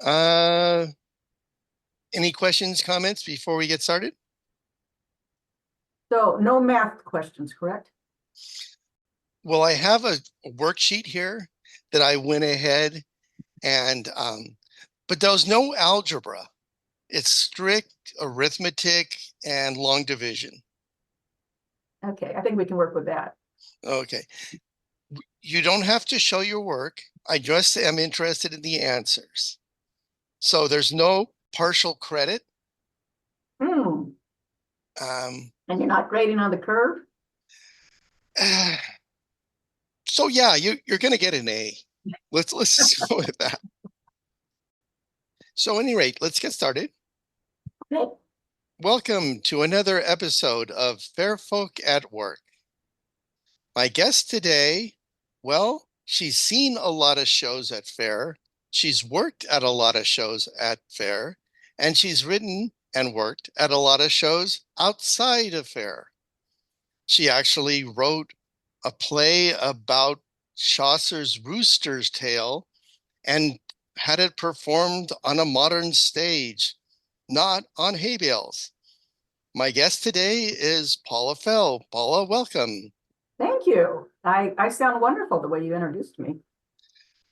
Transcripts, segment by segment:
Uh, any questions, comments before we get started? So no math questions, correct? Well, I have a worksheet here that I went ahead and, but there was no algebra. It's strict arithmetic and long division. Okay, I think we can work with that. Okay. You don't have to show your work. I just am interested in the answers. So there's no partial credit. Hmm. Um, And you're not grading on the curve? so yeah, you're going to get an A. Let's just go with that. So, at any rate, let's get started. Okay. Welcome to another episode of Fair Folk at Work. My guest today, well, she's seen a lot of shows at Fair. She's worked at a lot of shows at Fair, and she's written and worked at a lot of shows outside of Fair. She actually wrote a play about Chaucer's Rooster's Tale and had it performed on a modern stage, not on hay bales. My guest today is Paula Fell. Paula, welcome. Thank you. I sound wonderful the way you introduced me.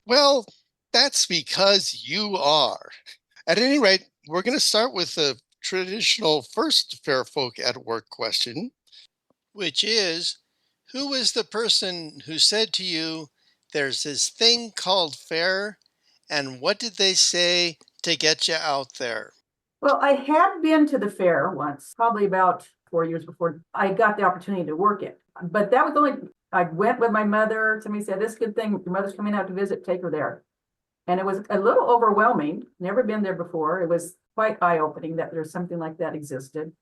Well, that's because you are. At any rate, we're going to start with the traditional first Fair Folk at Work question, which is, who was the person who said to you, there's this thing called fair, and what did they say to get you out there? Well, I had been to the fair once, probably about 4 years before I got the opportunity to work it. But that was only, I went with my mother. Somebody said, this good thing, your mother's coming out to visit, take her there. And it was a little overwhelming, never been there before. It was quite eye-opening that there's something like that existed.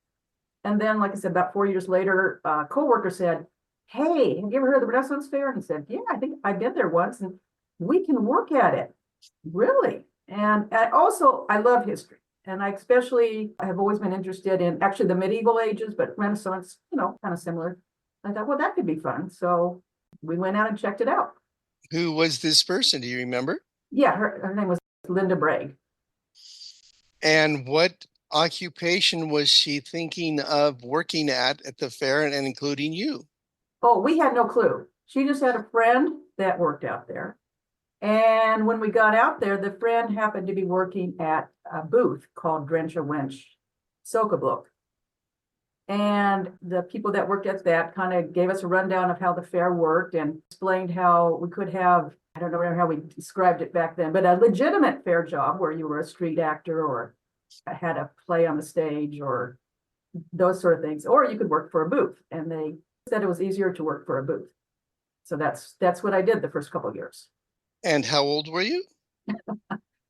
And then, like I said, about 4 years later, a coworker said, hey, have you ever heard of the Renaissance Fair? And he said, yeah, I think I've been there once and we can work at it. Really? And I love history. And I have always been interested in actually the medieval ages, but Renaissance, kind of similar. I thought, well, that could be fun. So we went out and checked it out. Who was this person? Do you remember? Yeah, her name was Linda Bragg. And what occupation was she thinking of working at the fair and including you? Oh, we had no clue. She just had a friend that worked out there. And when we got out there, the friend happened to be working at a booth called Drench a Wench Sokablok. And the people that worked at that kind of gave us a rundown of how the fair worked and explained how we could have, I don't know how we described it back then, but a legitimate fair job where you were a street actor or had a play on the stage or those sort of things, or you could work for a booth. And they said it was easier to work for a booth. So that's what I did the first couple of years. And how old were you?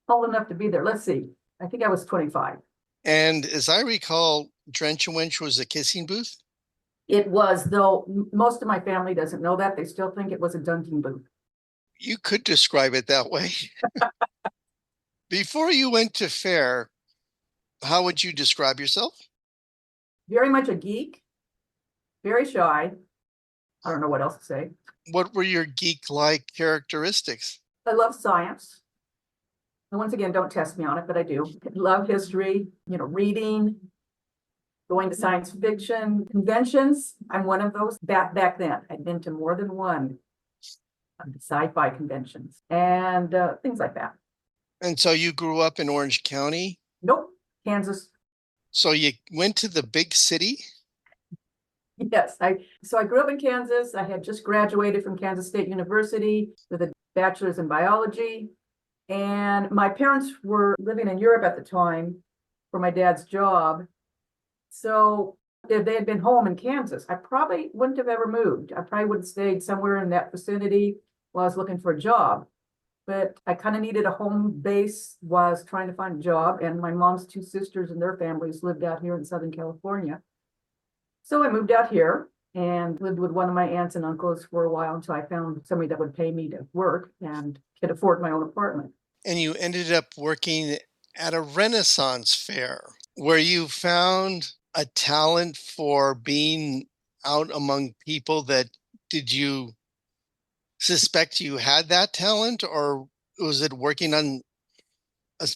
Old enough to be there. Let's see. I think I was 25. And as I recall, Drench and Winch was a kissing booth. It was, though most of my family doesn't know that. They still think it was a dunking booth. You could describe it that way. Before you went to fair, how would you describe yourself? Very much a geek, very shy. I don't know what else to say. What were your geek-like characteristics? I love science. And once again, don't test me on it, but I do. I love history, reading, going to science fiction conventions. I'm one of those. Back then, I'd been to more than one sci-fi conventions and things like that. And so you grew up in Orange County? Nope, Kansas. So you went to the big city? Yes, I grew up in Kansas. I had just graduated from Kansas State University with a bachelor's in biology. And my parents were living in Europe at the time for my dad's job. So if they had been home in Kansas, I probably wouldn't have ever moved. I probably would have stayed somewhere in that vicinity while I was looking for a job. But I kind of needed a home base while I was trying to find a job. And my mom's two sisters and their families lived out here in Southern California. So I moved out here and lived with one of my aunts and uncles for a while until I found somebody that would pay me to work and could afford my own apartment. And you ended up working at a Renaissance fair where you found a talent for being out among people that, did you suspect you had that talent, or was it working on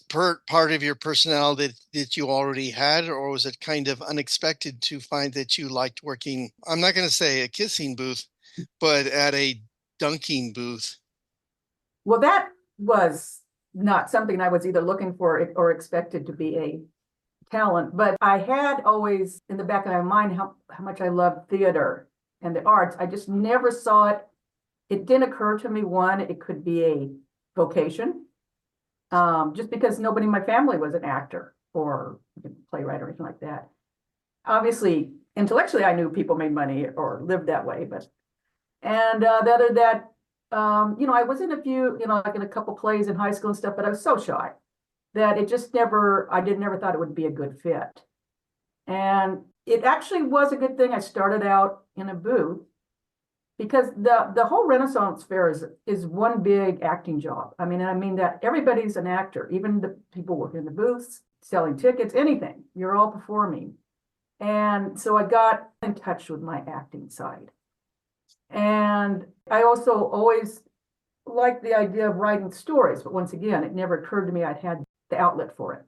part of your personality that you already had, or was it kind of unexpected to find that you liked working, I'm not going to say a kissing booth, but at a dunking booth? Well, that was not something I was either looking for or expected to be a talent, but I had always in the back of my mind how much I loved theater and the arts. I just never saw it. It didn't occur to me, one, it could be a vocation, just because nobody in my family was an actor or a playwright or anything like that. Obviously, intellectually, I knew people made money or lived that way, but and the other that I was in a few, like in a couple plays in high school and stuff, but I was so shy that it just never thought it would be a good fit. And it actually was a good thing I started out in a booth because the whole Renaissance Fair is one big acting job. I mean that everybody's an actor, even the people working in the booths, selling tickets, anything. You're all performing. And so I got in touch with my acting side. And I also always liked the idea of writing stories, but once again, it never occurred to me I'd had the outlet for it.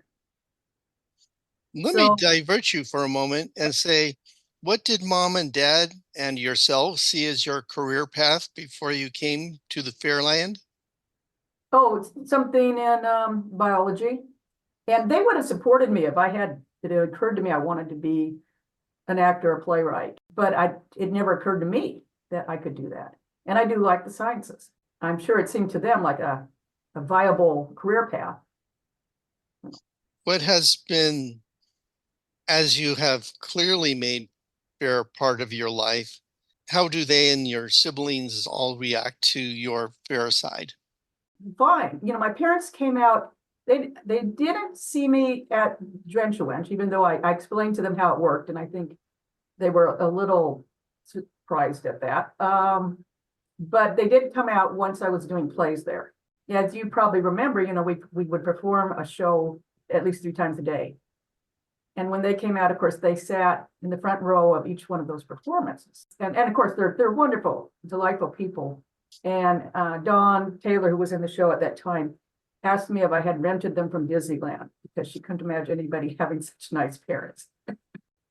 Let me So, divert you for a moment and say, what did mom and dad and yourself see as your career path before you came to the Fairland? oh, it's something in biology. And they would have supported me if it occurred to me I wanted to be an actor or playwright. But it never occurred to me that I could do that. And I do like the sciences. I'm sure it seemed to them like a viable career path. What has been, as you have clearly made fair part of your life, how do they and your siblings all react to your fair side? Fine. My parents came out, they didn't see me at Drenchawinch, even though I explained to them how it worked, and I think they were a little surprised at that. But they did come out once I was doing plays there. As you probably remember, we would perform a show at least 3 times a day. And when they came out, of course, they sat in the front row of each one of those performances. And of course, they're wonderful, delightful people. And Dawn Taylor, who was in the show at that time, asked me if I had rented them from Disneyland because she couldn't imagine anybody having such nice parents.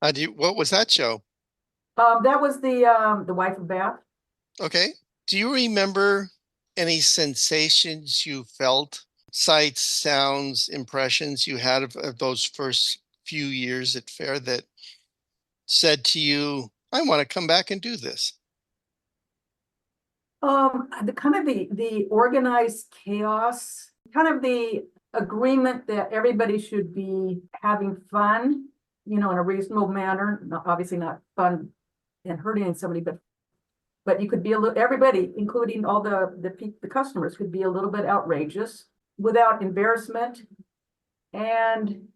What was that show? That was the Wife of Bath. Okay. Do you remember any sensations you felt, sights, sounds, impressions you had of those first few years at fair that said to you, I want to come back and do this? The kind of the organized chaos, kind of the agreement that everybody should be having fun, in a reasonable manner. Obviously not fun and hurting somebody, but you could be everybody, including all the customers, could be a little bit outrageous without embarrassment, and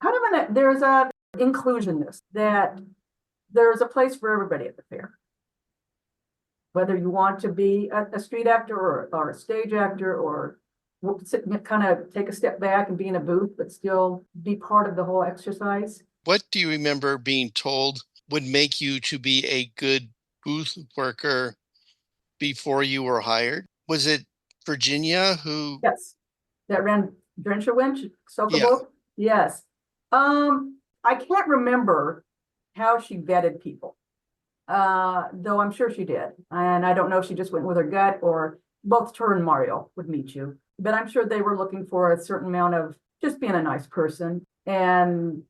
kind of there's a inclusionness that there's a place for everybody at the fair. Whether you want to be a street actor or a stage actor or kind of take a step back and be in a booth, but still be part of the whole exercise. What do you remember being told would make you to be a good booth worker before you were hired? Was it Virginia who? Yes, that ran Drencher Winch, Yeah. Soka. Yes. I can't remember how she vetted people. Though I'm sure she did. And I don't know if she just went with her gut or both her and Mario would meet you. But I'm sure they were looking for a certain amount of just being a nice person and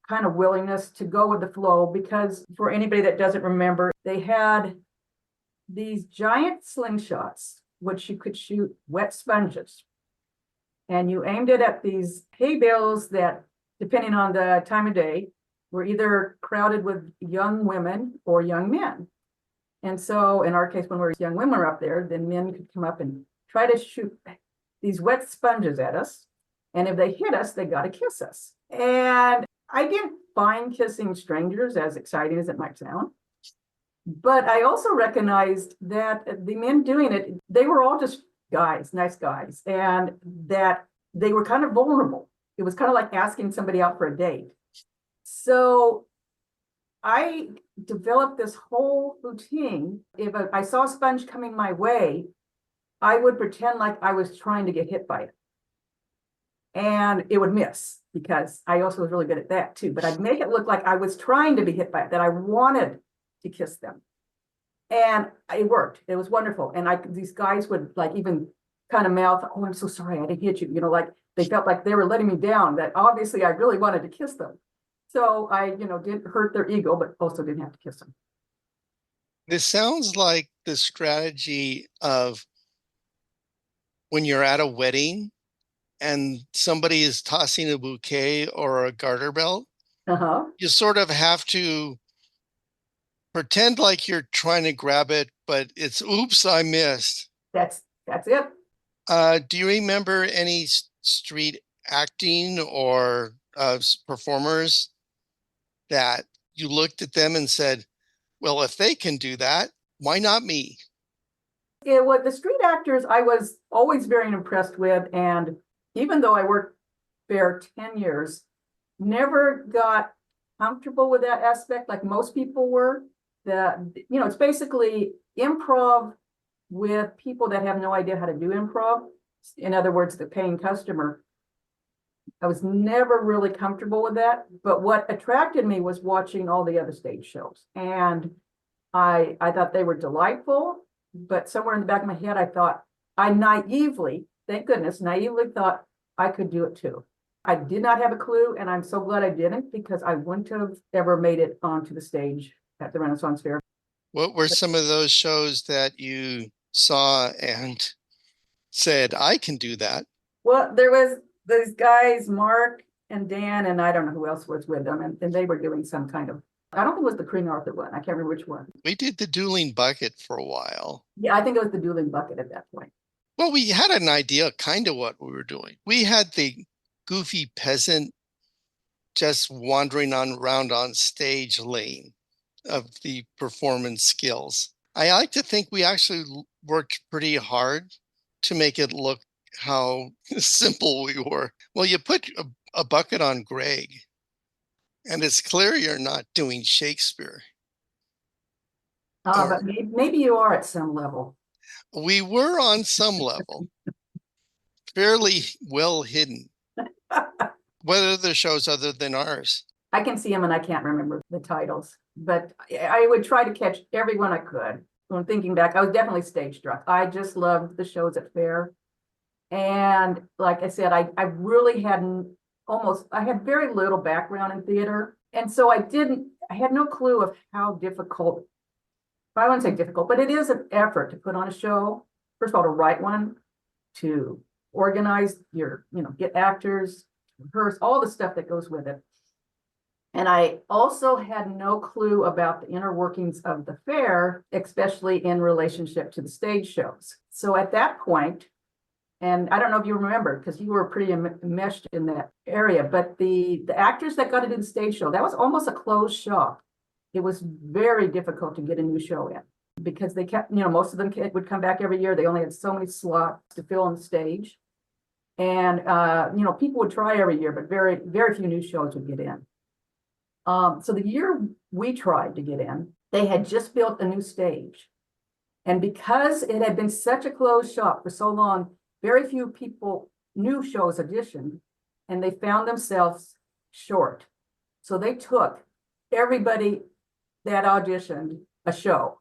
kind of willingness to go with the flow, because for anybody that doesn't remember, they had these giant slingshots, which you could shoot wet sponges. And you aimed it at these hay bales that, depending on the time of day, were either crowded with young women or young men. And so in our case, when young women were up there, then men could come up and try to shoot these wet sponges at us. And if they hit us, they got to kiss us. And I didn't find kissing strangers as exciting as it might sound. But I also recognized that the men doing it, they were all just guys, nice guys, and that they were kind of vulnerable. It was kind of like asking somebody out for a date. So I developed this whole routine. If I saw a sponge coming my way, I would pretend like I was trying to get hit by it. and it would miss because I also was really good at that too. But I'd make it look like I was trying to be hit by it, that I wanted to kiss them. And it worked. It was wonderful. And these guys would like even kind of mouth, "Oh, I'm so sorry, I didn't hit you." You know, like they felt like they were letting me down, that obviously I really wanted to kiss them. So I, didn't hurt their ego, but also didn't have to kiss them. This sounds like the strategy of when you're at a wedding and somebody is tossing a bouquet or a garter belt. Uh-huh. You sort of have to pretend like you're trying to grab it, but it's oops, I missed. That's it. Do you remember any street acting or performers that you looked at them and said, well, if they can do that, why not me? Yeah, well, the street actors I was always very impressed with, and even though I worked there 10 years, never got comfortable with that aspect like most people were. It's basically improv with people that have no idea how to do improv. In other words, the paying customer. I was never really comfortable with that, but what attracted me was watching all the other stage shows. And I thought they were delightful, but somewhere in the back of my head, I naively, thank goodness, naively thought I could do it too. I did not have a clue, and I'm so glad I didn't, because I wouldn't have ever made it onto the stage at the Renaissance Fair. What were some of those shows that you saw and said, I can do that? Well, there was these guys, Mark and Dan, and I don't know who else was with them, and they were doing some kind of, I don't think it was the King Arthur one. I can't remember which one. We did the dueling bucket for a while. Yeah, I think it was the dueling bucket at that point. Well, we had an idea kind of what we were doing. We had the goofy peasant just wandering around on stage lane of the performance skills. I like to think we actually worked pretty hard to make it look how simple we were. Well, you put a bucket on Greg, and it's clear you're not doing Shakespeare. But maybe you are at some level. We were on some level, fairly well hidden. What other shows other than ours? I can see them and I can't remember the titles, but I would try to catch everyone I could. When thinking back, I was definitely stage struck. I just loved the shows at Fair. And like I said, I really I had very little background in theater. And so I had no clue of how difficult, I wouldn't say difficult, but it is an effort to put on a show. First of all, to write one, to organize get actors, rehearse, all the stuff that goes with it. And I also had no clue about the inner workings of the fair, especially in relationship to the stage shows. So at that point, and I don't know if you remember, because you were pretty enmeshed in that area, but the actors that got to do the stage show, that was almost a closed shop. It was very difficult to get a new show in, because they kept, most of them would come back every year. They only had so many slots to fill on the stage. And, people would try every year, but very, very few new shows would get in. So the year we tried to get in, they had just built a new stage. And because it had been such a closed shop for so long, very few people, new shows auditioned, and they found themselves short. So they took everybody that auditioned a show.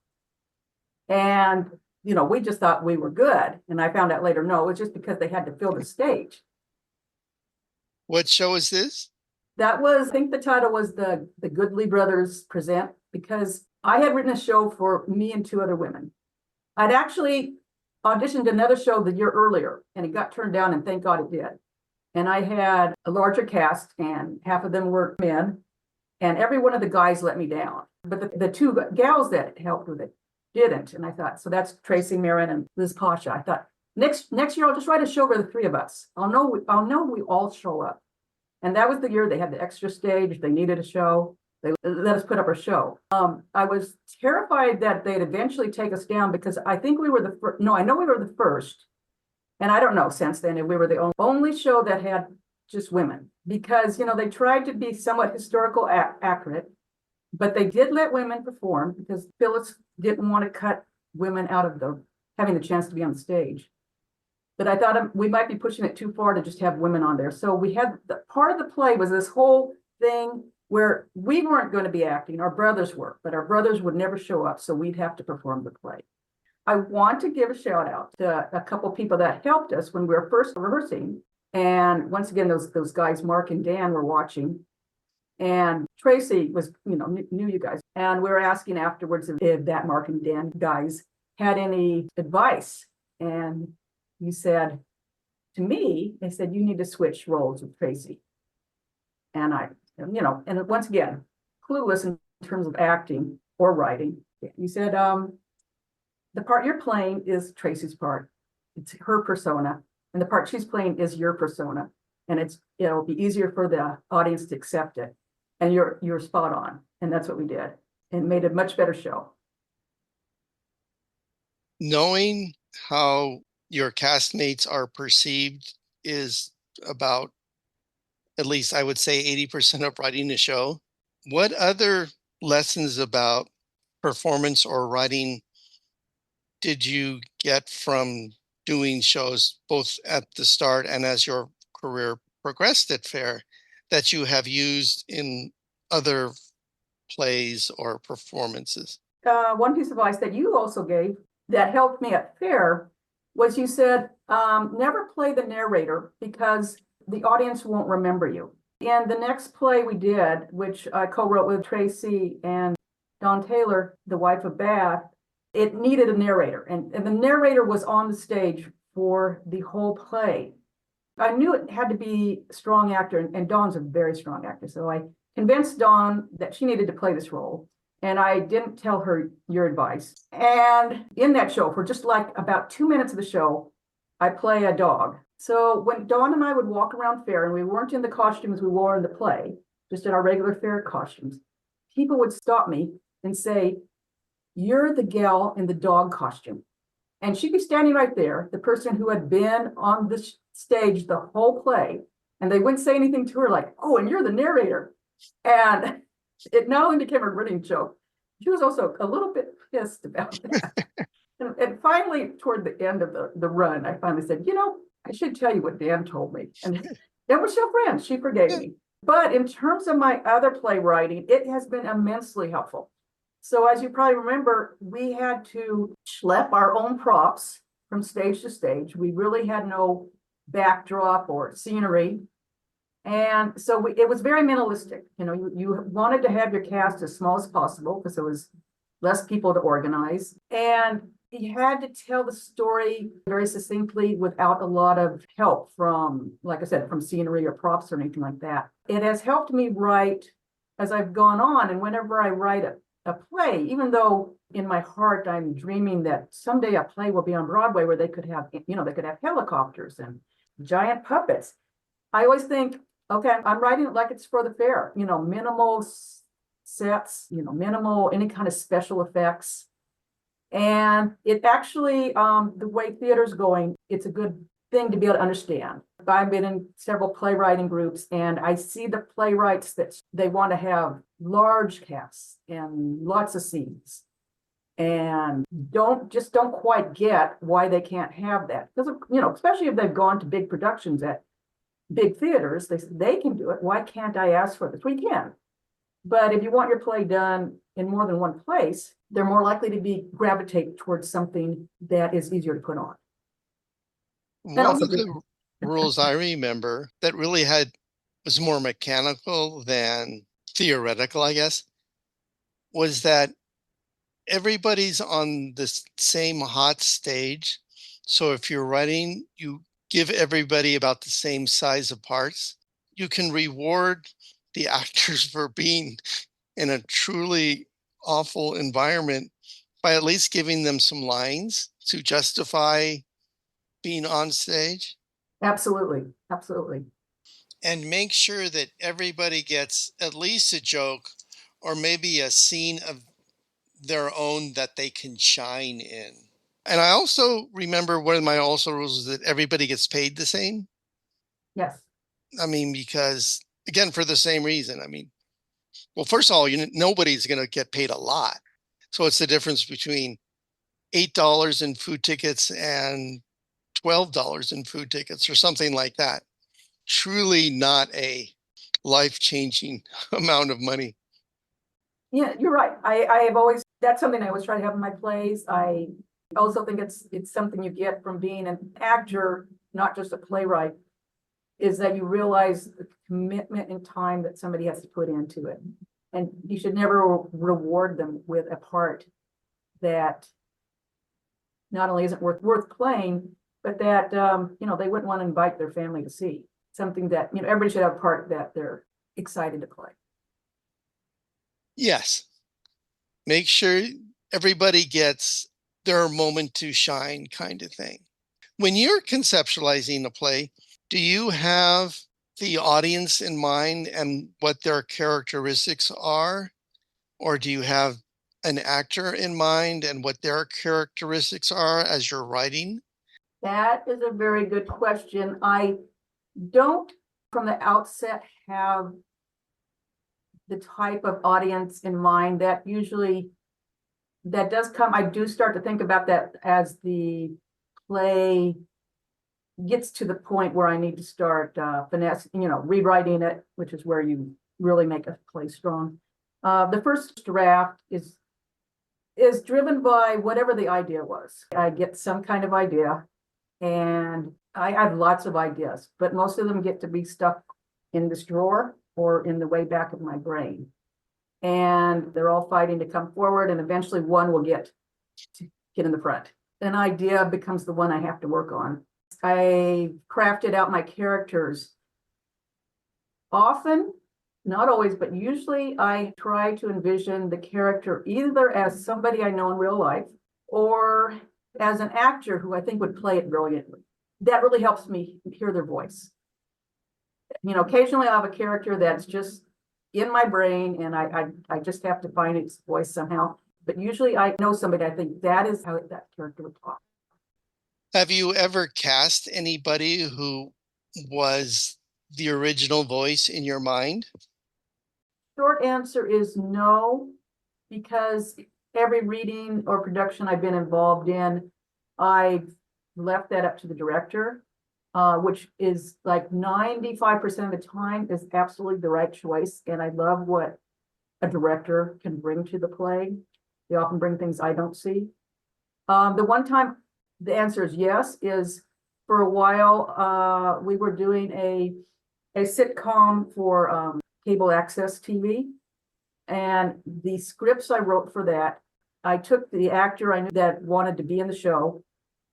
And, we just thought we were good. And I found out later, no, it was just because they had to fill the stage. What show is this? That was, I think the title was the Goodley Brothers Present, because I had written a show for me and two other women. I'd actually auditioned another show the year earlier, and it got turned down, and thank God it did. And I had a larger cast, and half of them were men, and every one of the guys let me down. But the two gals that helped with it didn't. And I thought, so that's Tracy Marin and Liz Pasha. I thought, next year I'll just write a show for the three of us. I'll know we all show up. And that was the year they had the extra stage. They needed a show. They let us put up a show. I was terrified that they'd eventually take us down, because I think we were the first. No, I know we were the first. And I don't know since then if we were the only show that had just women, because, they tried to be somewhat historical accurate, but they did let women perform, because Phyllis didn't want to cut women out of having the chance to be on the stage. but I thought we might be pushing it too far to just have women on there. So we had part of the play was this whole thing where we weren't going to be acting, our brothers were, but our brothers would never show up, so we'd have to perform the play. I want to give a shout out to a couple people that helped us when we were first rehearsing. And once again, those guys, Mark and Dan, were watching. And Tracy was, knew you guys. And we were asking afterwards if that Mark and Dan guys had any advice. And you said, to me, they said, you need to switch roles with Tracy. And and once again, clueless in terms of acting or writing. You said, the part you're playing is Tracy's part. It's her persona. And the part she's playing is your persona. And it'll be easier for the audience to accept it. And you're spot on. And that's what we did. And made a much better show. Knowing how your castmates are perceived is about, at least I would say, 80% of writing a show. What other lessons about performance or writing did you get from doing shows both at the start and as your career progressed at FAIR that you have used in other plays or performances? One piece of advice that you also gave that helped me at FAIR was you said, never play the narrator because the audience won't remember you. In the next play we did, which I co-wrote with Tracy and Dawn Taylor, the wife of Bath, it needed a narrator. And the narrator was on the stage for the whole play. I knew it had to be a strong actor, and Dawn's a very strong actor. So I convinced Dawn that she needed to play this role. And I didn't tell her your advice. And in that show, for just like about 2 minutes of the show, I play a dog. So when Dawn and I would walk around FAIR, and we weren't in the costumes we wore in the play, just in our regular FAIR costumes, people would stop me and say, "You're the gal in the dog costume." And she'd be standing right there, the person who had been on the stage the whole play, and they wouldn't say anything to her like, "Oh, and you're the narrator." And it not only became a running joke, she was also a little bit pissed about that. And finally, toward the end of the run, I finally said, I should tell you what Dan told me. And that was still friends. She forgave me. But in terms of my other playwriting, it has been immensely helpful. So as you probably remember, we had to schlep our own props from stage to stage. We really had no backdrop or scenery. And so it was very minimalistic. You wanted to have your cast as small as possible because there was less people to organize. And you had to tell the story very succinctly without a lot of help from, like I said, from scenery or props or anything like that. It has helped me write as I've gone on. And whenever I write a play, even though in my heart I'm dreaming that someday a play will be on Broadway where they could have helicopters and giant puppets, I always think, okay, I'm writing it like it's for the fair, minimal sets, minimal any kind of special effects. And it actually, the way theater's going, it's a good thing to be able to understand. I've been in several playwriting groups, and I see the playwrights that they want to have large casts and lots of scenes, and don't quite get why they can't have that. Because especially if they've gone to big productions at big theaters, they can do it. Why can't I ask for this? We can. But if you want your play done in more than one place, they're more likely to gravitate towards something that is easier to put on. One of the rules I remember that really was more mechanical than theoretical, I guess, was that everybody's on the same hot stage. So if you're writing, you give everybody about the same size of parts. You can reward the actors for being in a truly awful environment by at least giving them some lines to justify being on stage. Absolutely. Absolutely. And make sure that everybody gets at least a joke or maybe a scene of their own that they can shine in. And I also remember one of my also rules is that everybody gets paid the same. Yes. I mean, because again, for the same reason. I mean, well, first of all, nobody's going to get paid a lot. So it's the difference between $8 in food tickets and $12 in food tickets or something like that. Truly not a life-changing amount of money. Yeah, you're right. I have always, that's something I always try to have in my plays. I also think it's something you get from being an actor, not just a playwright, is that you realize the commitment and time that somebody has to put into it. And you should never reward them with a part that not only isn't worth playing, but that they wouldn't want to invite their family to see. Something that, everybody should have a part that they're excited to play. Yes. Make sure everybody gets their moment to shine kind of thing. When you're conceptualizing a play, do you have the audience in mind and what their characteristics are? Or do you have an actor in mind and what their characteristics are as you're writing? That is a very good question. I don't, from the outset, have the type of audience in mind. That does come, I do start to think about that as the play gets to the point where I need to start rewriting it, which is where you really make a play strong. The first draft is driven by whatever the idea was. I get some kind of idea, and I have lots of ideas, but most of them get to be stuck in this drawer or in the way back of my brain. And they're all fighting to come forward, and eventually one will get in the front. An idea becomes the one I have to work on. I crafted out my characters. Often, not always, but usually I try to envision the character either as somebody I know in real life or as an actor who I think would play it brilliantly. That really helps me hear their voice. Occasionally I have a character that's just in my brain and I just have to find its voice somehow. But usually I know somebody, I think that is how that character would talk. Have you ever cast anybody who was the original voice in your mind? Short answer is no, because every reading or production I've been involved in, I've left that up to the director, which is like 95% of the time is absolutely the right choice. And I love what a director can bring to the play. They often bring things I don't see. The one time the answer is yes, is for a while, we were doing a sitcom for cable access TV. And the scripts I wrote for that, I took the actor I knew that wanted to be in the show,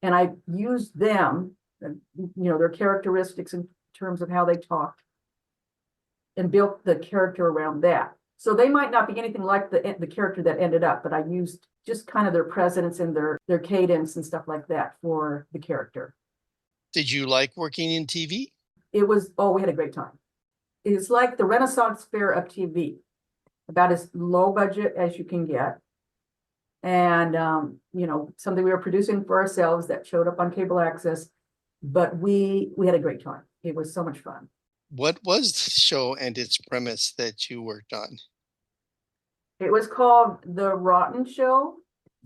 and I used them, their characteristics in terms of how they talked, and built the character around that. So they might not be anything like the character that ended up, but I used just kind of their presence and their cadence and stuff like that for the character. Did you like working in TV? It was, we had a great time. It's like the Renaissance fair of TV, about as low budget as you can get. And, something we were producing for ourselves that showed up on cable access, but we had a great time. It was so much fun. What was the show and its premise that you worked on? It was called The Rotten Show,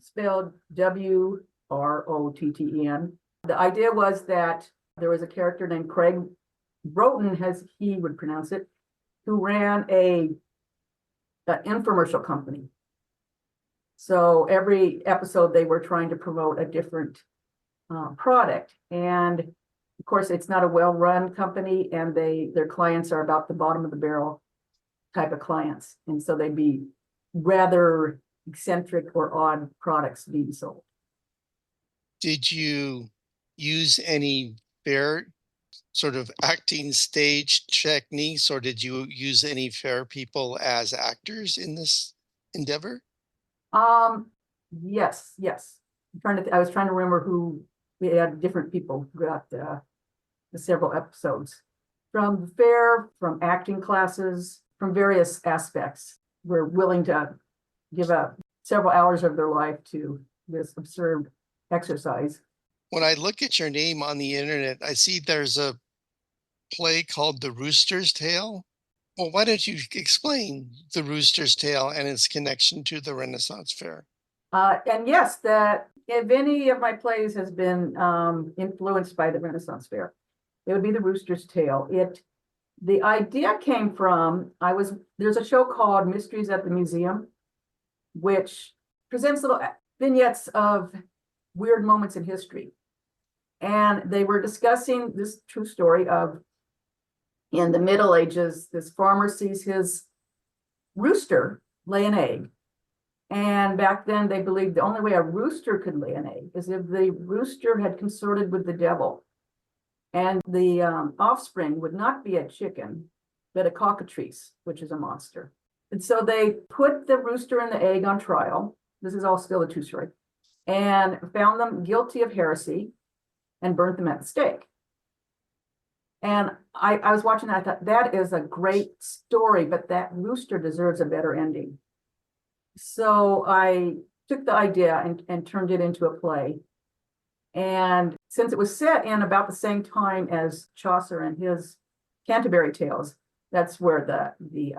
spelled WROTTEN. The idea was that there was a character named Craig Broughton, as he would pronounce it, who ran an infomercial company. So every episode they were trying to promote a different product. And of course, it's not a well-run company, and their clients are about the bottom of the barrel type of clients. And so they'd be rather eccentric or odd products being sold. Did you use any fair sort of acting stage techniques, or did you use any fair people as actors in this endeavor? Yes. I was trying to remember who we had. Different people throughout the several episodes, from the fair, from acting classes, from various aspects. We're willing to give up several hours of their life to this absurd exercise. When I look at your name on the internet, I see there's a play called The Rooster's Tale. Well, why don't you explain The Rooster's Tale and its connection to the Renaissance Fair? And yes, that if any of my plays has been influenced by the Renaissance Fair, it would be The Rooster's Tale. The idea came from, there's a show called Mysteries at the Museum, which presents little vignettes of weird moments in history. And they were discussing this true story of, in the Middle Ages, this farmer sees his rooster lay an egg. And back then they believed the only way a rooster could lay an egg is if the rooster had consorted with the devil. And the offspring would not be a chicken, but a cockatrice, which is a monster. And so they put the rooster and the egg on trial. This is all still a true story. And found them guilty of heresy and burnt them at the stake. And I was watching that, I thought, that is a great story, but that rooster deserves a better ending. So I took the idea and turned it into a play. And since it was set in about the same time as Chaucer and his Canterbury Tales, that's where the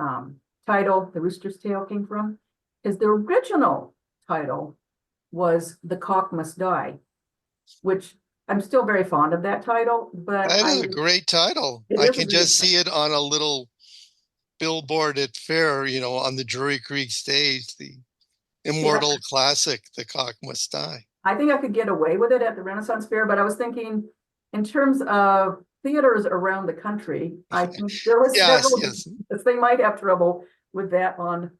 title, The Rooster's Tale, came from. Because the original title was The Cock Must Die, which I'm still very fond of that title, but That is a great title. I can just see it on a little billboard at fair, on the Drury Creek stage, the immortal classic, The Cock Must Die. I think I could get away with it at the Renaissance Fair, but I was thinking in terms of theaters around the country, I think there was yes. They might have trouble with that on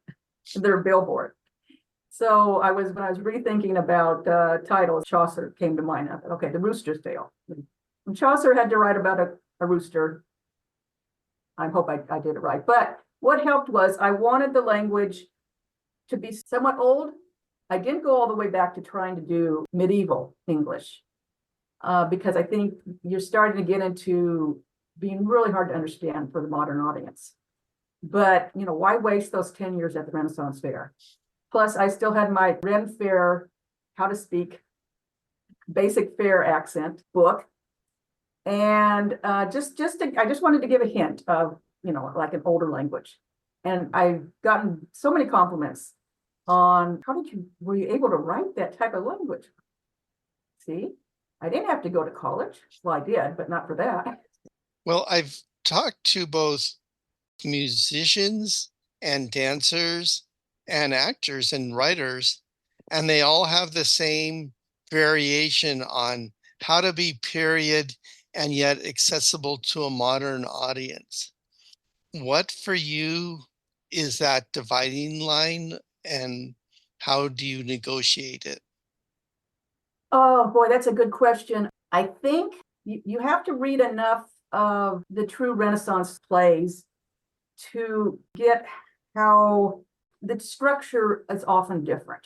their billboard. So when I was rethinking about titles, Chaucer came to mind. I thought, okay, The Rooster's Tale. When Chaucer had to write about a rooster, I hope I did it right. But what helped was I wanted the language to be somewhat old. I didn't go all the way back to trying to do medieval English because I think you're starting to get into being really hard to understand for the modern audience. But, why waste those 10 years at the Renaissance Fair? Plus, I still had my Ren Fair, How to Speak Basic Fair Accent book. And I just wanted to give a hint of, like an older language. And I've gotten so many compliments on were you able to write that type of language? See, I didn't have to go to college. Well, I did, but not for that. Well, I've talked to both musicians and dancers and actors and writers, and they all have the same variation on how to be period and yet accessible to a modern audience. What for you is that dividing line, and how do you negotiate it? Oh boy, that's a good question. I think you have to read enough of the true Renaissance plays to get how the structure is often different.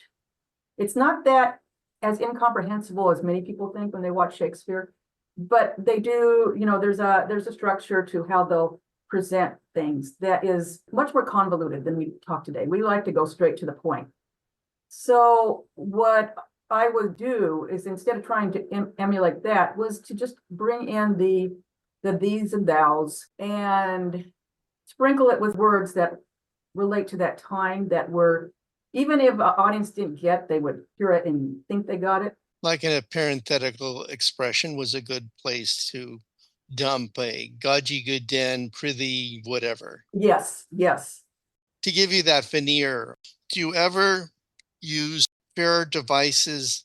It's not that as incomprehensible as many people think when they watch Shakespeare, but they do, there's a structure to how they'll present things that is much more convoluted than we talk today. We like to go straight to the point. So what I would do is, instead of trying to emulate that, was to just bring in the these and thous and sprinkle it with words that relate to that time, that were, even if an audience didn't get, they would hear it and think they got it. Like a parenthetical expression was a good place to dump a "God ye good den, prithee," whatever. Yes. To give you that veneer, do you ever use fair devices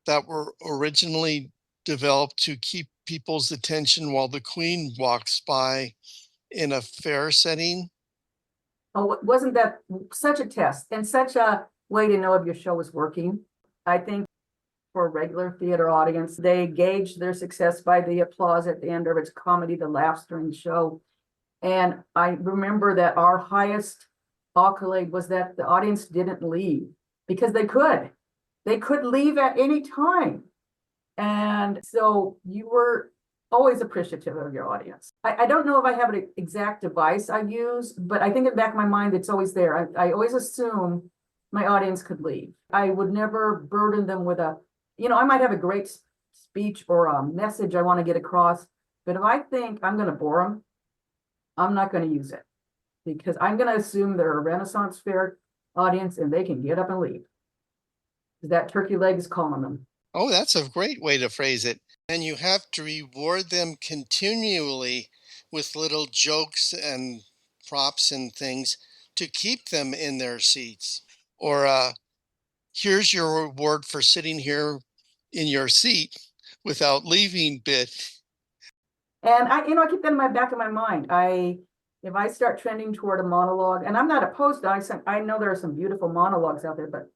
that were originally developed to keep people's attention while the Queen walks by in a fair setting? Oh, wasn't that such a test and such a way to know if your show was working? I think for a regular theater audience, they gauge their success by the applause at the end, or its comedy, the laughs during the show. And I remember that our highest accolade was that the audience didn't leave, because they could leave at any time. And so you were always appreciative of your audience. I don't know if I have an exact device I use, but I think in the back of my mind, it's always there. I always assume my audience could leave. I would never burden them with I might have a great speech or a message I want to get across, but if I think I'm going to bore them, I'm not going to use it, because I'm going to assume they're a Renaissance Fair audience and they can get up and leave. That turkey leg is calling them. Oh, that's a great way to phrase it. And you have to reward them continually with little jokes and props and things to keep them in their seats. Or here's your reward for sitting here in your seat without leaving bit. And I keep that in my back of my mind. If I start trending toward a monologue, and I'm not opposed to, I know there are some beautiful monologues out there, but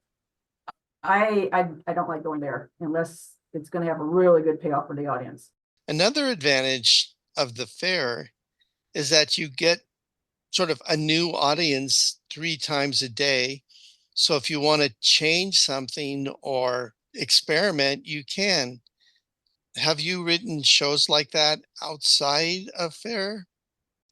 I don't like going there unless it's going to have a really good payoff for the audience. Another advantage of the fair is that you get sort of a new audience 3 times a day. So if you want to change something or experiment, you can. Have you written shows like that outside of fair?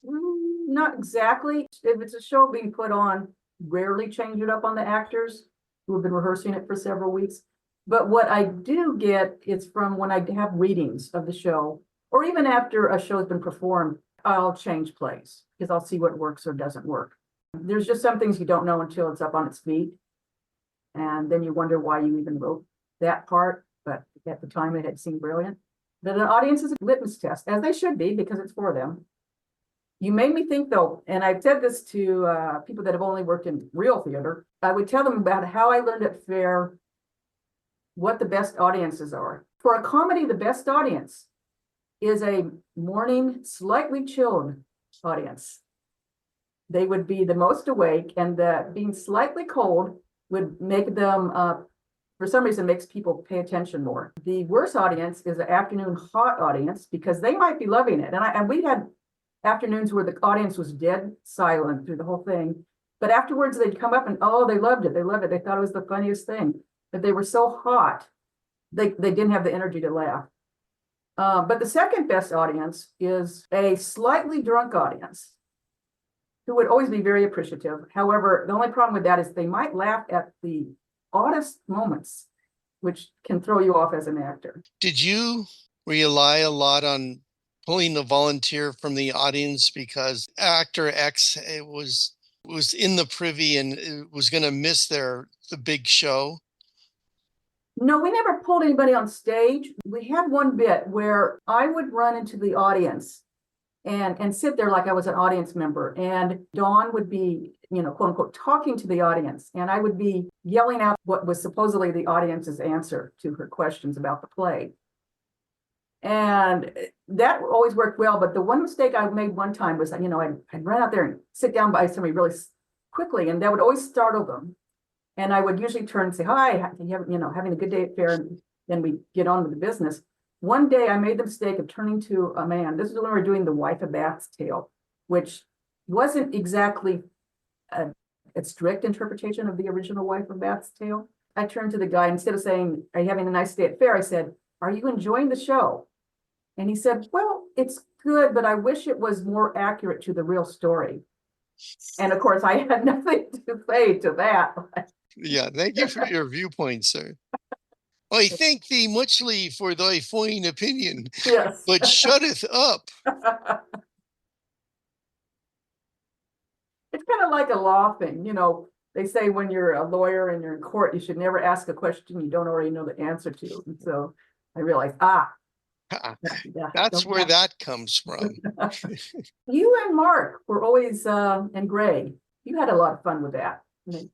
Not exactly. If it's a show being put on, rarely change it up on the actors who have been rehearsing it for several weeks. But what I do get is from when I have readings of the show, or even after a show has been performed, I'll change plays because I'll see what works or doesn't work. There's just some things you don't know until it's up on its feet. And then you wonder why you even wrote that part. But at the time, it had seemed brilliant. That an audience is a litmus test, as they should be, because it's for them. You made me think, though, and I've said this to people that have only worked in real theater. I would tell them about how I learned at fair what the best audiences are. For a comedy, the best audience is a morning, slightly chilled audience. They would be the most awake, and being slightly cold would make them, for some reason, makes people pay attention more. The worst audience is an afternoon hot audience because they might be loving it. And we had afternoons where the audience was dead silent through the whole thing. But afterwards, they'd come up and, oh, they loved it. They loved it. They thought it was the funniest thing. But they were so hot, they didn't have the energy to laugh. But the second best audience is a slightly drunk audience who would always be very appreciative. However, the only problem with that is they might laugh at the oddest moments, which can throw you off as an actor. Did you rely a lot on pulling a volunteer from the audience because actor X was in the privy and was going to miss the big show? No, we never pulled anybody on stage. We had one bit where I would run into the audience and sit there like I was an audience member. And Dawn would be, quote unquote, talking to the audience. And I would be yelling out what was supposedly the audience's answer to her questions about the play. And that always worked well. But the one mistake I made one time was, I'd run out there and sit down by somebody really quickly, and that would always startle them. And I would usually turn and say, hi, having a good day at fair. And then we get on with the business. One day I made the mistake of turning to a man. This is when we were doing the Wife of Bath's Tale, which wasn't exactly a strict interpretation of the original Wife of Bath's Tale. I turned to the guy, instead of saying, are you having a nice day at fair? I said, are you enjoying the show? And he said, well, it's good, but I wish it was more accurate to the real story. And of course, I had nothing to say to that. Yeah, thank you for your viewpoint, sir. I thank thee muchly for thy fine opinion, Yes. but shutteth up. It's kind of like a law thing, they say when you're a lawyer and you're in court, you should never ask a question you don't already know the answer to. And so I realized, that's where that comes from. You and Mark were always, and Greg, you had a lot of fun with that.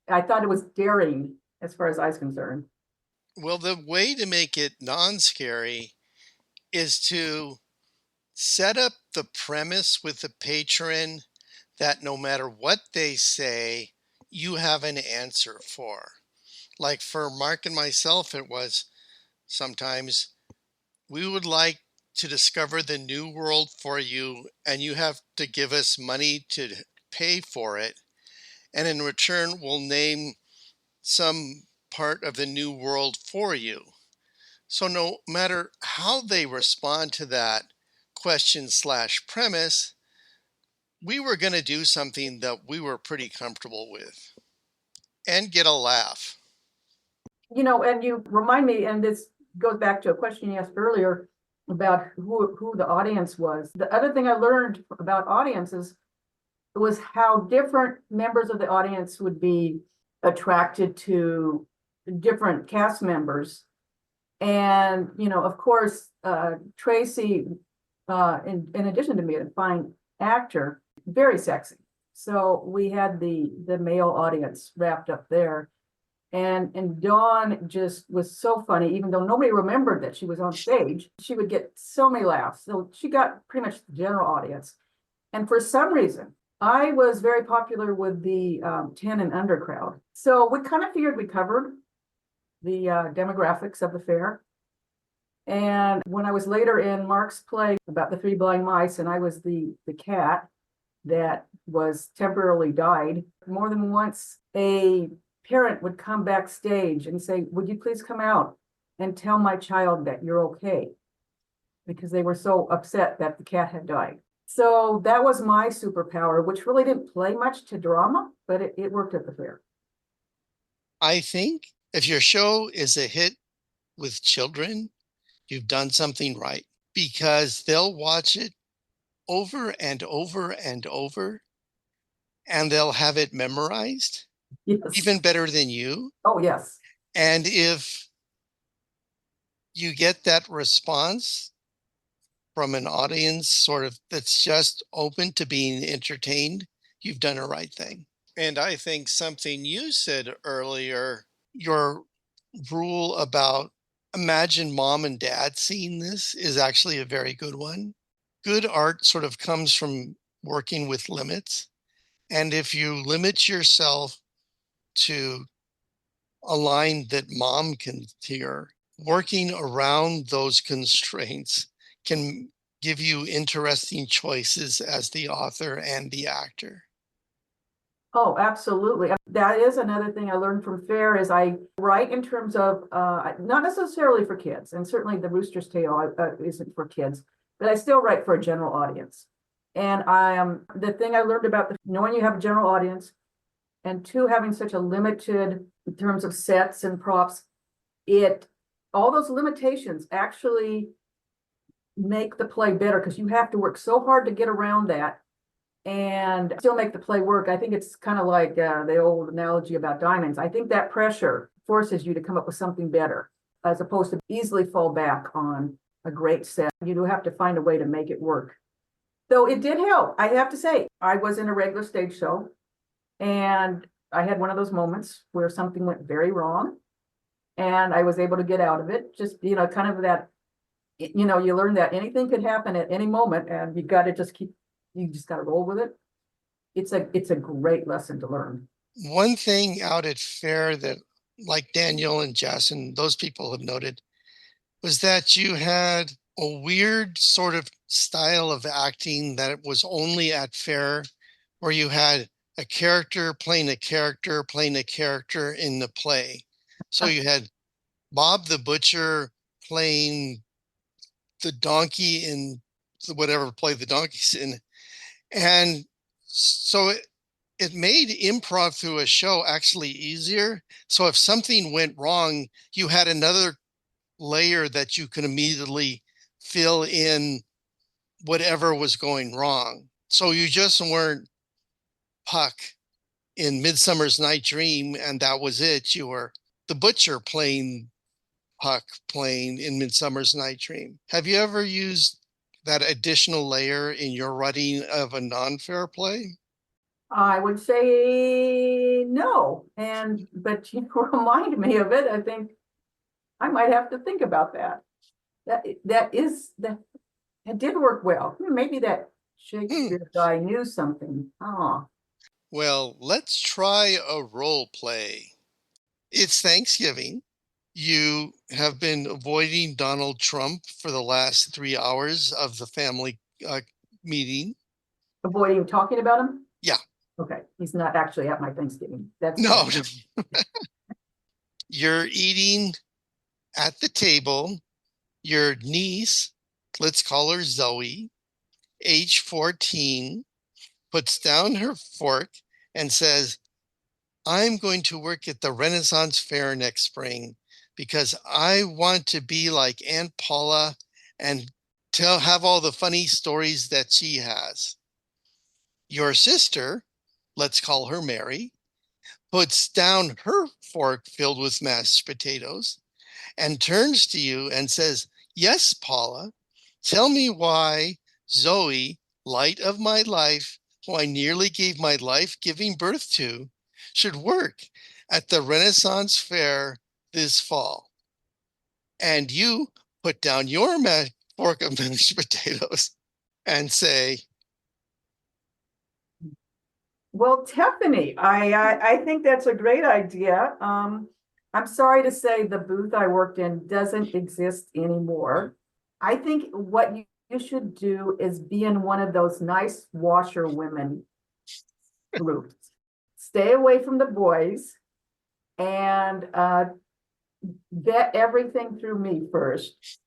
I thought it was daring as far as I was concerned. Well, the way to make it non-scary is to set up the premise with the patron that no matter what they say, you have an answer for. Like for Mark and myself, it was sometimes we would like to discover the new world for you, and you have to give us money to pay for it. And in return, we'll name some part of the new world for you. So no matter how they respond to that question/premise, we were going to do something that we were pretty comfortable with and get a laugh. And you remind me, and this goes back to a question you asked earlier about who the audience was. The other thing I learned about audiences was how different members of the audience would be attracted to different cast members. And, of course, Tracy, in addition to being a fine actor, very sexy. So we had the male audience wrapped up there. And Dawn just was so funny, even though nobody remembered that she was on stage. She would get so many laughs. So she got pretty much the general audience. And for some reason, I was very popular with the 10 and under crowd. So we kind of figured we covered the demographics of the fair. And when I was later in Mark's play about the three blind mice, and I was the cat that was temporarily died, more than once a parent would come backstage and say, "Would you please come out and tell my child that you're okay?" Because they were so upset that the cat had died. So that was my superpower, which really didn't play much to drama, but it worked at the fair. I think if your show is a hit with children, you've done something right, because they'll watch it over and over and over, and they'll have it memorized Yes. even better than you. Oh, yes. And if you get that response from an audience sort of that's just open to being entertained, you've done a right thing. And I think something you said earlier, your rule about imagine mom and dad seeing this, is actually a very good one. Good art sort of comes from working with limits. And if you limit yourself to a line that mom can hear, working around those constraints can give you interesting choices as the author and the actor. Oh, absolutely. That is another thing I learned from fair is I write in terms of not necessarily for kids, and certainly the Rooster's Tail isn't for kids, but I still write for a general audience. And the thing I learned about knowing you have a general audience, and two, having such a limited in terms of sets and props, all those limitations actually make the play better because you have to work so hard to get around that and still make the play work. I think it's kind of like the old analogy about diamonds. I think that pressure forces you to come up with something better as opposed to easily fall back on a great set. You do have to find a way to make it work. Though it did help, I have to say. I was in a regular stage show and I had one of those moments where something went very wrong and I was able to get out of it. Just, kind of that, you learn that anything could happen at any moment and you got to just you just got to roll with it. It's a great lesson to learn. One thing out at fair that, like Daniel and Jess and those people have noted, was that you had a weird sort of style of acting that was only at fair, where you had a character playing a character playing a character in the play. So you had Bob the Butcher playing the donkey in whatever play the donkey's in. And so it made improv through a show actually easier. So if something went wrong, you had another layer that you could immediately fill in whatever was going wrong. So you just weren't Puck in Midsummer's Night Dream and that was it. You were the butcher playing Puck playing in Midsummer's Night Dream. Have you ever used that additional layer in your writing of a non-fair play? I would say no. But you remind me of it. I think I might have to think about that. That did work well. Maybe that Shakespeare guy knew something. Oh. Well, let's try a role play. It's Thanksgiving. You have been avoiding Donald Trump for the last 3 hours of the family meeting. Avoiding talking about him? Yeah. Okay. He's not actually at my Thanksgiving. That's No. You're eating at the table. Your niece, let's call her Zoe, age 14, puts down her fork and says, "I'm going to work at the Renaissance Fair next spring because I want to be like Aunt Paula and have all the funny stories that she has." Your sister, let's call her Mary, puts down her fork filled with mashed potatoes, and turns to you and says, "Yes, Paula, tell me why Zoe, light of my life, who I nearly gave my life-giving birth to, should work at the Renaissance Fair this fall." And you put down your fork of mashed potatoes and say, Well, Tiffany, I think that's a great idea. I'm sorry to say the booth I worked in doesn't exist anymore. I think what you should do is be in one of those nice washerwomen groups. Stay away from the boys and vet everything through me first.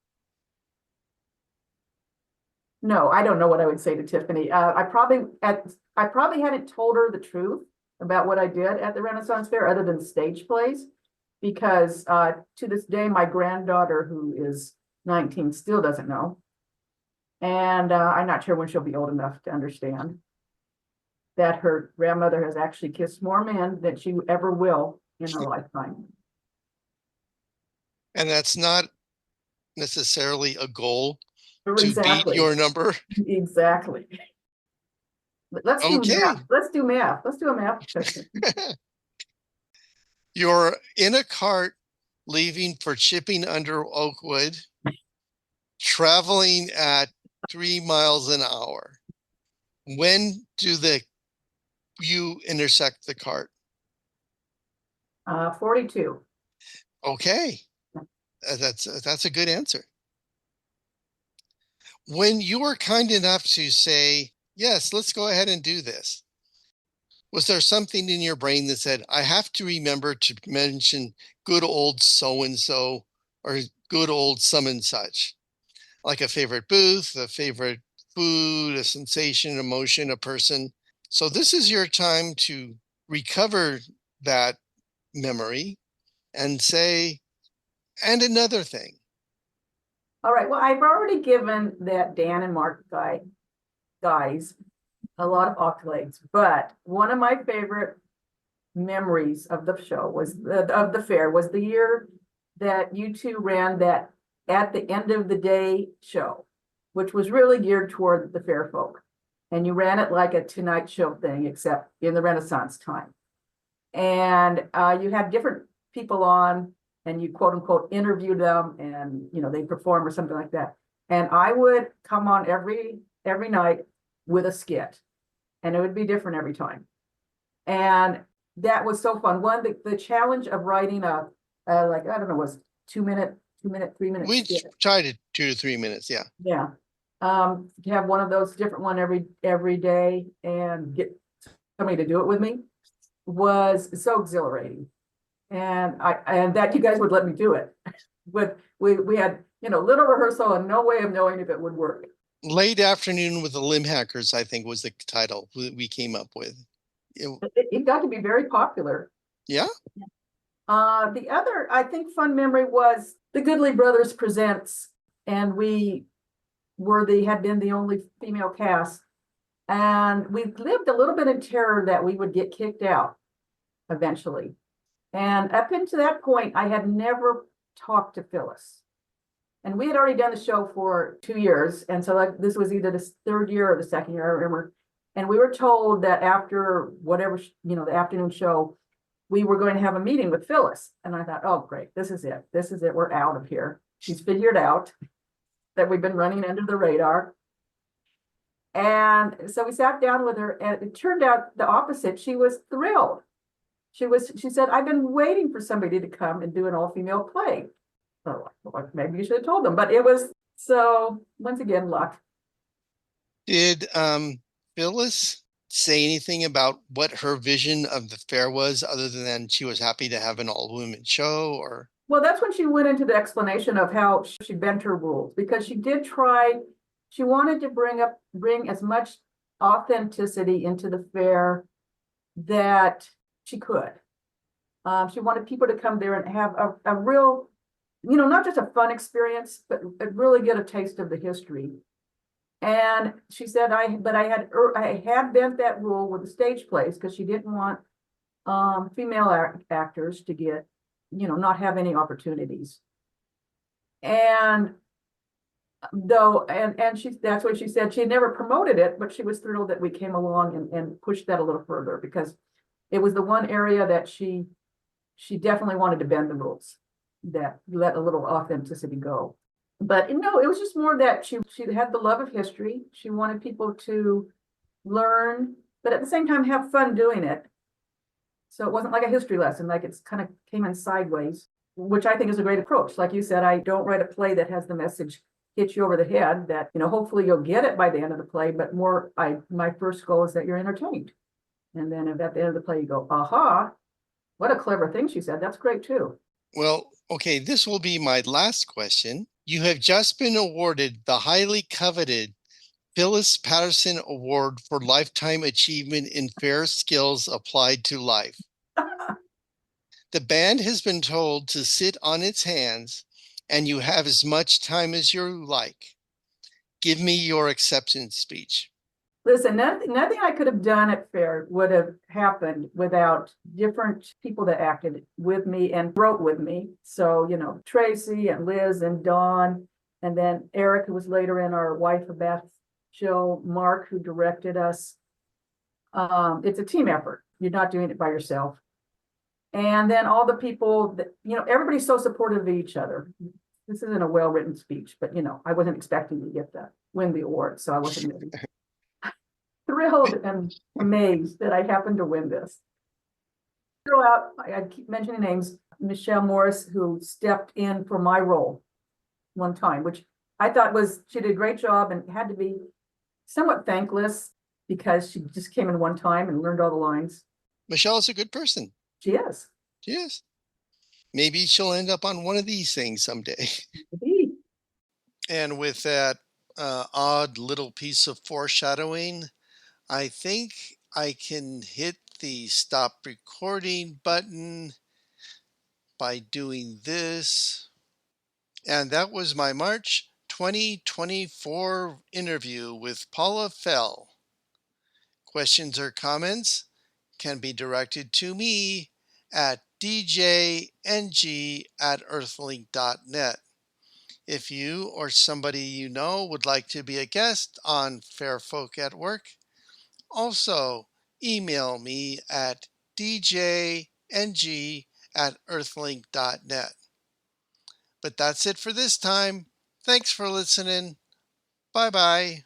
No, I don't know what I would say to Tiffany. I probably hadn't told her the truth about what I did at the Renaissance Fair, other than stage plays, because to this day, my granddaughter, who is 19, still doesn't know, and I'm not sure when she'll be old enough to understand that her grandmother has actually kissed more men than she ever will in her lifetime. and that's not necessarily a goal to beat Exactly, your number. exactly. Let's do Okay. math. Let's do math. Let's do a math question. You're in a cart leaving for shipping under Oakwood, traveling at 3 miles an hour. When do you intersect the cart? 42. Okay, that's a good answer. When you were kind enough to say, yes, let's go ahead and do this, was there something in your brain that said, I have to remember to mention good old so-and-so or good old some and such? Like a favorite booth, a favorite food, a sensation, emotion, a person. So this is your time to recover that memory and say, and another thing. All right. Well, I've already given that Dan and Mark guys a lot of accolades, but one of my favorite memories of the show was of the fair was the year that you two ran that at the end of the day show, which was really geared toward the fair folk. And you ran it like a Tonight Show thing, except in the Renaissance time. And you had different people on, and you quote unquote interviewed them, and they perform or something like that. And I would come on every night with a skit, and it would be different every time. And that was so fun. The challenge of writing like, I don't know, was 2 minute, 3 minute We skit. tried it 2 to 3 minutes. Yeah. Yeah. To have one of those different one every day and get somebody to do it with me was so exhilarating. And that you guys would let me do it. But we had, little rehearsal and no way of knowing if it would work. Late Afternoon with the Limb Hackers, I think, was the title we came up with. It got to be very popular. Yeah. The other, I think, fun memory was the Goodley Brothers Presents, and we had been the only female cast, and we lived a little bit in terror that we would get kicked out eventually. And up until that point, I had never talked to Phyllis. And we had already done the show for 2 years. And so this was either the third year or the second year, I remember. And we were told that after whatever, the afternoon show, we were going to have a meeting with Phyllis. And I thought, oh, great, this is it. This is it. We're out of here. She's figured out that we've been running under the radar. And so we sat down with her, and it turned out the opposite. She was thrilled. She said, I've been waiting for somebody to come and do an all-female play. So maybe you should have told them, but it was, so once again, luck. Did Phyllis say anything about what her vision of the fair was, other than she was happy to have an all-women show? Or well, that's when she went into the explanation of how she bent her rules, because she wanted to bring as much authenticity into the fair that she could. She wanted people to come there and have a real, not just a fun experience, but really get a taste of the history. And she said, I had bent that rule with the stage plays, because she didn't want female actors to get, not have any opportunities. And that's what she said. She had never promoted it, but she was thrilled that we came along and pushed that a little further, because it was the one area that she definitely wanted to bend the rules, that let a little authenticity go. But it was just more that she had the love of history. She wanted people to learn, but at the same time have fun doing it. So it wasn't like a history lesson, like it's kind of came in sideways, which I think is a great approach. Like you said, I don't write a play that has the message hit you over the head, that, hopefully you'll get it by the end of the play, but my first goal is that you're entertained. And then if at the end of the play you go, aha, what a clever thing she said, that's great too. Well, okay, this will be my last question. You have just been awarded the highly coveted Phyllis Patterson Award for Lifetime Achievement in Fair Skills Applied to Life. The band has been told to sit on its hands, and you have as much time as you like. Give me your acceptance speech. Listen, nothing I could have done at Fair would have happened without different people that acted with me and wrote with me. So, Tracy and Liz and Dawn, and then Eric, who was later in our Wife of Beth show, Mark, who directed us. It's a team effort. You're not doing it by yourself. And then all the people that, everybody's so supportive of each other. This isn't a well-written speech, but, I wasn't expecting to win the award, so I wasn't really thrilled and amazed that I happened to win this. Throw out, I keep mentioning names, Michelle Morris, who stepped in for my role one time, which I thought she did a great job and had to be somewhat thankless because she just came in one time and learned all the lines. Michelle is a good person. She is. She is. Maybe she'll end up on one of these things someday. Indeed. And with that odd little piece of foreshadowing, I think I can hit the stop recording button by doing this. And that was my March 2024 interview with Paula Fell. Questions or comments can be directed to me at djng@earthlink.net. If you or somebody you know would like to be a guest on Fair Folk at Work, also email me at djng@earthlink.net. But that's it for this time. Thanks for listening. Bye-bye.